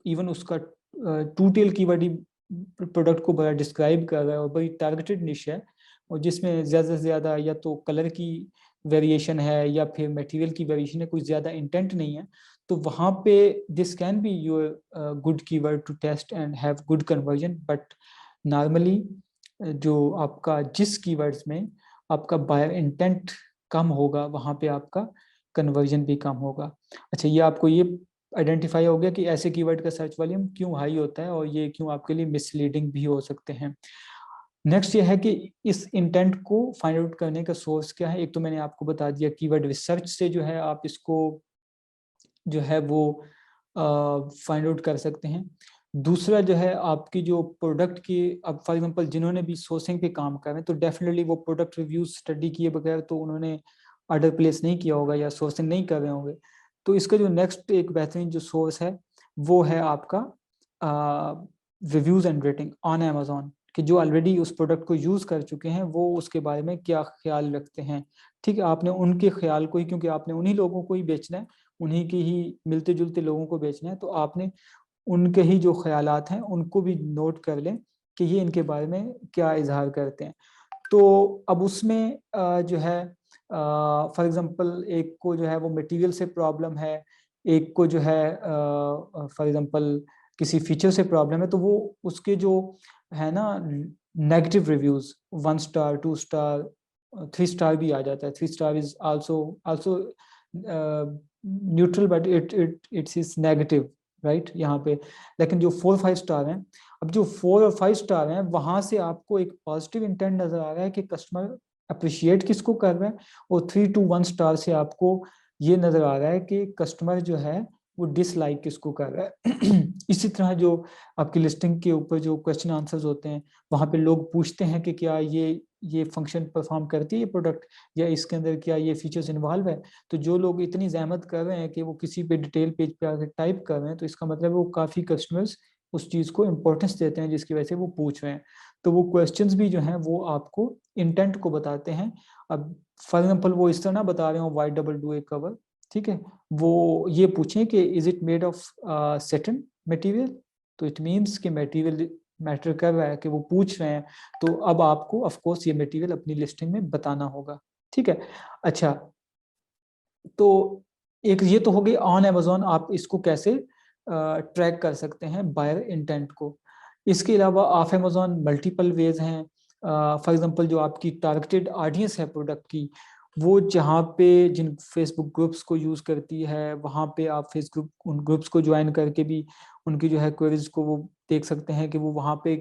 [SPEAKER 2] इवन उसका टू टेल कीवर्ड ही प्रोडक्ट को बड़ा डिस्क्राइब कर रहा है और बड़ी टारगेटेड निश है, और जिसमें ज़्यादा से ज़्यादा या तो कलर की वेरिएशन है या फिर मटेरियल की वेरिएशन है, कोई ज़्यादा इंटेंट नहीं है, तो वहाँ पे this can be your good keyword to test and have good conversion. But normally जो आपका जिस कीवर्ड्स में आपका बायर इंटेंट कम होगा वहाँ पे आपका कन्वर्जन भी कम होगा। अच्छा, ये आपको ये आइडेंटिफाई हो गया कि ऐसे कीवर्ड का सर्च वॉल्यूम क्यों हाई होता है और ये क्यों आपके लिए मिसलीडिंग भी हो सकते हैं। नेक्स्ट ये है कि इस इंटेंट को फाइंड आउट करने का सोर्स क्या है। एक तो मैंने आपको बता दिया कीवर्ड रिसर्च से जो है आप इसको जो है वो फाइंड आउट कर सकते हैं। दूसरा जो है आपकी जो प्रोडक्ट की, अब फॉर एग्जांपल जिन्होंने भी सोर्सिंग पे काम कर रहे हैं तो डेफिनेटली वो प्रोडक्ट रिव्यूज स्टडी किए बगैर तो उन्होंने ऑर्डर प्लेस नहीं किया होगा या सोर्सिंग नहीं कर रहे होंगे। तो इसका जो नेक्स्ट एक बेहतरीन जो सोर्स है वो है आपका reviews and rating on Amazon, कि जो ऑलरेडी उस प्रोडक्ट को यूज कर चुके हैं वो उसके बारे में क्या ख्याल रखते हैं। ठीक है, आपने उनके ख्याल को ही, क्योंकि आपने उन्हीं लोगों को ही बेचना है, उन्हीं के ही मिलते जुलते लोगों को बेचना है, तो आपने उनके ही जो ख्यालात हैं उनको भी नोट कर लें कि ये इनके बारे में क्या इजहार करते हैं। तो अब उसमें जो है फॉर एग्जांपल एक को जो है वो मटेरियल से प्रॉब्लम है, एक को जो है फॉर एग्जांपल किसी फीचर से प्रॉब्लम है, तो वो उसके जो है ना negative reviews 1 star 2 star 3 star भी आ जाता है। 3 star is also neutral but it's is negative right यहाँ पे। लेकिन जो 4-5 स्टार हैं, अब जो 4 और 5 स्टार हैं वहां से आपको एक पॉजिटिव इंटेंट नजर आ रहा है कि कस्टमर अप्रिशिएट किसको कर रहा है, और 3 to 1 स्टार से आपको ये नजर आ रहा है कि कस्टमर जो है वो डिसलाइक किसको कर रहा है। इसी तरह जो आपकी लिस्टिंग के ऊपर जो क्वेश्चन आंसर्स होते हैं वहाँ पे लोग पूछते हैं कि क्या ये फंक्शन परफॉर्म करती है ये प्रोडक्ट, या इसके अंदर क्या ये फीचर्स इन्वॉल्व है। तो जो लोग इतनी जहमत कर रहे हैं कि वो किसी पे डिटेल पेज पे आकर टाइप कर रहे हैं, तो इसका मतलब वो काफ़ी कस्टमर्स उस चीज़ को इम्पोर्टेंस देते हैं जिसकी वजह से वो पूछ रहे हैं। तो वो क्वेश्चंस भी जो हैं वो आपको इंटेंट को बताते हैं। अब फॉर एग्जाम्पल वो इस तरह ना बता रहे हो white double do A cover, ठीक है, वो ये पूछें कि is it made of certain material, तो इट मीन्स कि मटेरियल मैटर कर रहा है कि वो पूछ रहे हैं, तो अब आपको ऑफ कोर्स ये मटेरियल अपनी लिस्टिंग में बताना होगा। ठीक है, अच्छा तो एक ये तो हो गई ऑन अमेजोन आप इसको कैसे ट्रैक कर सकते हैं बायर इंटेंट को। इसके अलावा ऑफ अमेजोन मल्टीपल वेज हैं। फॉर एग्जांपल जो आपकी टारगेटेड ऑडियंस है प्रोडक्ट की, वो जहाँ पे जिन फेसबुक ग्रुप्स को यूज़ करती है वहाँ पे आप फेसबुक उन ग्रुप्स को ज्वाइन करके भी उनकी जो है क्वेरीज को वो देख सकते हैं कि वो वहाँ पे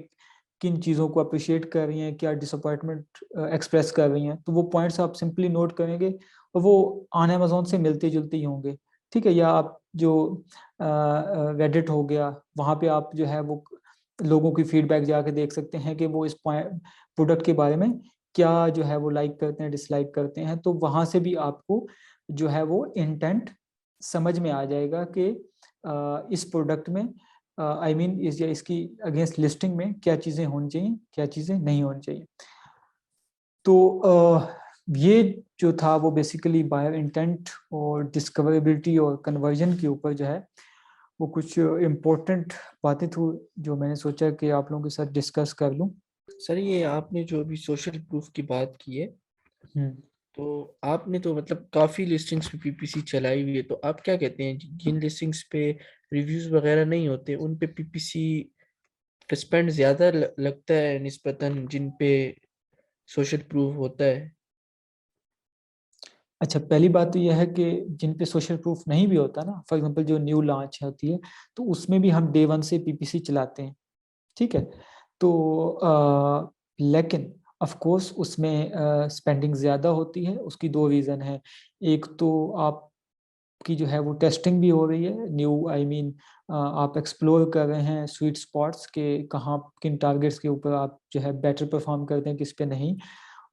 [SPEAKER 2] किन चीज़ों को अप्रिशिएट कर रही हैं, क्या डिसअपॉइंटमेंट एक्सप्रेस कर रही हैं। तो वो पॉइंट्स आप सिंपली नोट करेंगे और वो ऑन अमेजोन से मिलते जुलते ही होंगे। ठीक है, या आप जो रेडिट हो गया वहाँ पे आप जो है वो लोगों की फीडबैक जाके देख सकते हैं कि वो इस प्रोडक्ट के बारे में क्या जो है वो लाइक करते हैं डिसलाइक करते हैं। तो वहाँ से भी आपको जो है वो इंटेंट समझ में आ जाएगा कि इस प्रोडक्ट में आई मीन इसकी अगेंस्ट लिस्टिंग में क्या चीज़ें होनी चाहिए क्या चीज़ें नहीं होनी चाहिए। तो ये जो था वो बेसिकली बायर इंटेंट और डिस्कवरेबिलिटी और कन्वर्जन के ऊपर जो है वो कुछ इम्पोर्टेंट बातें थी जो मैंने सोचा कि आप लोगों के साथ डिस्कस कर लूं।
[SPEAKER 4] सर ये आपने जो अभी सोशल प्रूफ की बात की है,
[SPEAKER 2] हम्म।
[SPEAKER 4] तो आपने तो मतलब काफ़ी लिस्टिंग्स पे पीपीसी चलाई हुई है, तो आप क्या कहते हैं जिन लिस्टिंग्स पे रिव्यूज वगैरह नहीं होते उन पे पीपीसी का स्पेंड ज़्यादा लगता है निस्बतन जिन पे सोशल प्रूफ होता है?
[SPEAKER 2] अच्छा, पहली बात तो यह है कि जिन पे सोशल प्रूफ नहीं भी होता ना, फॉर एग्जांपल जो न्यू लॉन्च होती है तो उसमें भी हम डे वन से पीपीसी चलाते हैं, ठीक है। तो लेकिन ऑफ कोर्स उसमें स्पेंडिंग ज़्यादा होती है। उसकी दो रीज़न है। एक तो आपकी जो है वो टेस्टिंग भी हो रही है, न्यू आई मीन आप एक्सप्लोर कर रहे हैं स्वीट स्पॉट्स के, कहाँ किन टारगेट्स के ऊपर आप जो है बेटर परफॉर्म करते हैं, किस पे नहीं।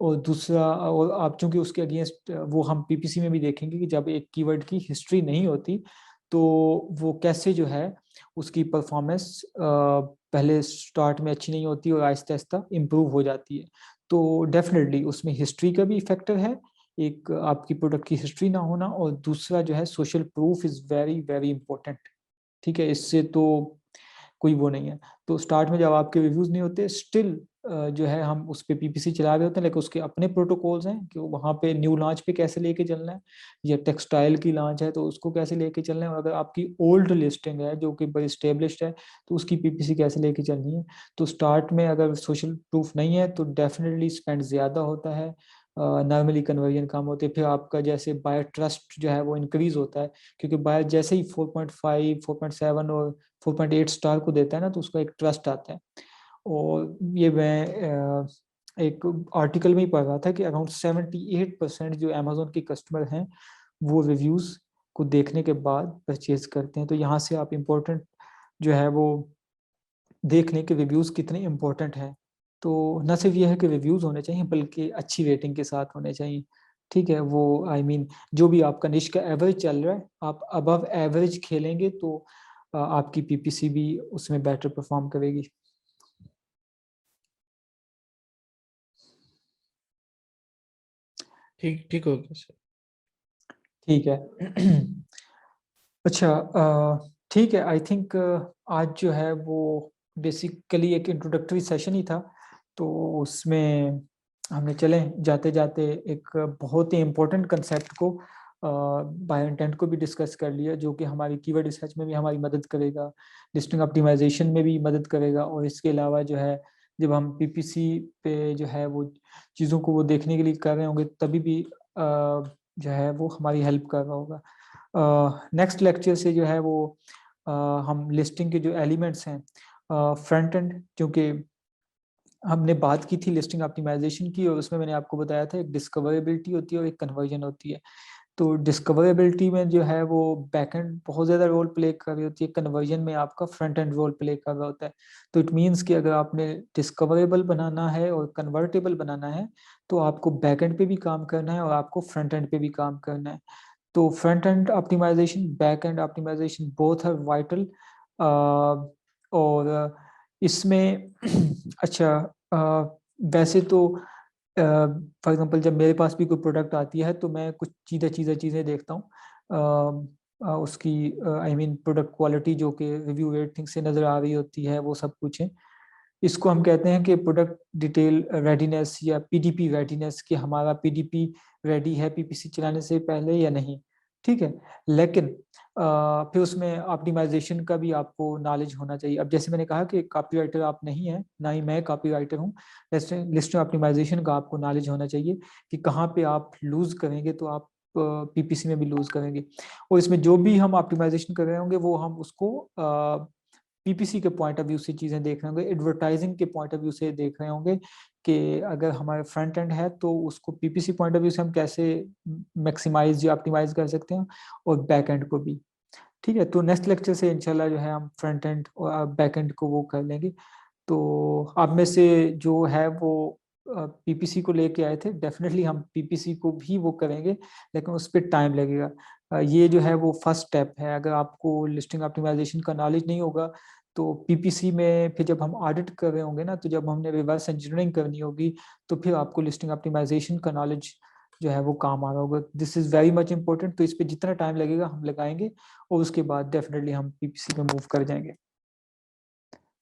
[SPEAKER 2] और दूसरा, और आप चूंकि उसके अगेंस्ट वो हम पीपीसी में भी देखेंगे कि जब एक कीवर्ड की हिस्ट्री नहीं होती तो वो कैसे जो है उसकी परफॉर्मेंस पहले स्टार्ट में अच्छी नहीं होती और आहिस्ता आहिस्ता इम्प्रूव हो जाती है। तो डेफिनेटली उसमें हिस्ट्री का भी फैक्टर है, एक आपकी प्रोडक्ट की हिस्ट्री ना होना, और दूसरा जो है social proof is very very important, ठीक है। इससे तो कोई वो नहीं है। तो स्टार्ट में जब आपके रिव्यूज नहीं होते, स्टिल जो है हम उस पे पीपीसी चला रहे होते हैं, लेकिन उसके अपने प्रोटोकॉल्स हैं कि वहाँ पे न्यू लॉन्च पे कैसे लेके चलना है, या टेक्सटाइल की लॉन्च है तो उसको कैसे लेके चलना है, और अगर आपकी ओल्ड लिस्टिंग है जो कि बड़ी स्टेब्लिश्ड है तो उसकी पीपीसी कैसे लेके चलनी है। तो स्टार्ट में अगर सोशल प्रूफ नहीं है तो डेफिनेटली स्पेंड ज़्यादा होता है, नॉर्मली कन्वर्जन कम होते हैं। फिर आपका जैसे बायर ट्रस्ट जो है वो इंक्रीज होता है, क्योंकि बायर जैसे ही 4.5 4.7 और 4.8 स्टार को देता है ना तो उसका एक ट्रस्ट आता है। और ये मैं एक आर्टिकल में ही पढ़ रहा था कि अराउंड 78% जो अमेजोन के कस्टमर हैं वो रिव्यूज को देखने के बाद परचेज करते हैं। तो यहाँ से आप इम्पोर्टेंट जो है वो देख लें कि रिव्यूज कितने इम्पोर्टेंट हैं। तो न सिर्फ ये है कि रिव्यूज होने चाहिए बल्कि अच्छी रेटिंग के साथ होने चाहिए, ठीक है। वो आई मीन जो भी आपका निश का एवरेज चल रहा है, आप अबव एवरेज खेलेंगे तो आपकी पीपीसी भी उसमें बेटर परफॉर्म करेगी।
[SPEAKER 4] ठीक ठीक हो गया सर।
[SPEAKER 2] ठीक है। अच्छा, ठीक है। आई थिंक आज जो है वो बेसिकली एक इंट्रोडक्टरी सेशन ही था, तो उसमें हमने चले जाते जाते एक बहुत ही इम्पोर्टेंट कंसेप्ट को बायो इंटेंट को भी डिस्कस कर लिया, जो कि हमारी कीवर्ड रिसर्च में भी हमारी मदद करेगा, लिस्टिंग ऑप्टिमाइजेशन में भी मदद करेगा, और इसके अलावा जो है जब हम पीपीसी पे जो है वो चीज़ों को वो देखने के लिए कर रहे होंगे तभी भी जो है वो हमारी हेल्प कर रहा होगा। नेक्स्ट लेक्चर से जो है वो हम लिस्टिंग के जो एलिमेंट्स हैं, फ्रंट एंड, क्योंकि हमने बात की थी लिस्टिंग ऑप्टिमाइजेशन की और उसमें मैंने आपको बताया था एक डिस्कवरेबिलिटी होती है और एक कन्वर्जन होती है। तो डिस्कवरेबिलिटी में जो है वो बैकएंड बहुत ज़्यादा रोल प्ले कर रही होती है, कन्वर्जन में आपका फ्रंट एंड रोल प्ले कर रहा होता है। तो इट मीन्स कि अगर आपने डिस्कवरेबल बनाना है और कन्वर्टेबल बनाना है तो आपको बैकएंड पे भी काम करना है और आपको फ्रंट एंड पे भी काम करना है। तो front end optimisation, back end optimisation both are vital. और इसमें अच्छा, वैसे तो फॉर एग्जांपल जब मेरे पास भी कोई प्रोडक्ट आती है तो मैं कुछ चीज़ें देखता हूँ। उसकी आई मीन प्रोडक्ट क्वालिटी जो कि रिव्यू रेटिंग से नज़र आ रही होती है, वो सब कुछ है। इसको हम कहते हैं कि प्रोडक्ट डिटेल रेडीनेस या पीडीपी रेडीनेस, कि हमारा पीडीपी रेडी है पीपीसी चलाने से पहले या नहीं, ठीक है। लेकिन फिर उसमें ऑप्टिमाइजेशन का भी आपको नॉलेज होना चाहिए। अब जैसे मैंने कहा कि कॉपीराइटर आप नहीं हैं, ना ही मैं कॉपीराइटर हूँ, लिस्ट ऑप्टिमाइजेशन का आपको नॉलेज होना चाहिए कि कहाँ पे आप लूज करेंगे तो आप पीपीसी में भी लूज करेंगे। और इसमें जो भी हम ऑप्टिमाइजेशन कर रहे होंगे वो हम उसको पीपीसी के पॉइंट ऑफ व्यू से चीज़ें देख रहे होंगे, एडवर्टाइजिंग के पॉइंट ऑफ व्यू से देख रहे होंगे कि अगर हमारे फ्रंट एंड है तो उसको पीपीसी पॉइंट ऑफ व्यू से हम कैसे मैक्सिमाइज या ऑप्टिमाइज कर सकते हैं, और बैक एंड को भी, ठीक है। तो नेक्स्ट लेक्चर से इंशाल्लाह जो है हम फ्रंट एंड और बैक एंड को वो कर लेंगे। तो आप में से जो है वो पीपीसी को लेके आए थे, डेफिनेटली हम पीपीसी को भी वो करेंगे, लेकिन उस पर टाइम लगेगा। ये जो है वो फर्स्ट स्टेप है। अगर आपको लिस्टिंग ऑप्टिमाइजेशन का नॉलेज नहीं होगा तो पीपीसी में फिर जब हम ऑडिट कर रहे होंगे ना, तो जब हमने रिवर्स इंजीनियरिंग करनी होगी तो फिर आपको लिस्टिंग ऑप्टिमाइजेशन का नॉलेज जो है वो काम आ रहा होगा। This is very much important. तो इस पे जितना टाइम लगेगा हम लगाएंगे और उसके बाद डेफिनेटली हम पीपीसी पे मूव कर जाएंगे।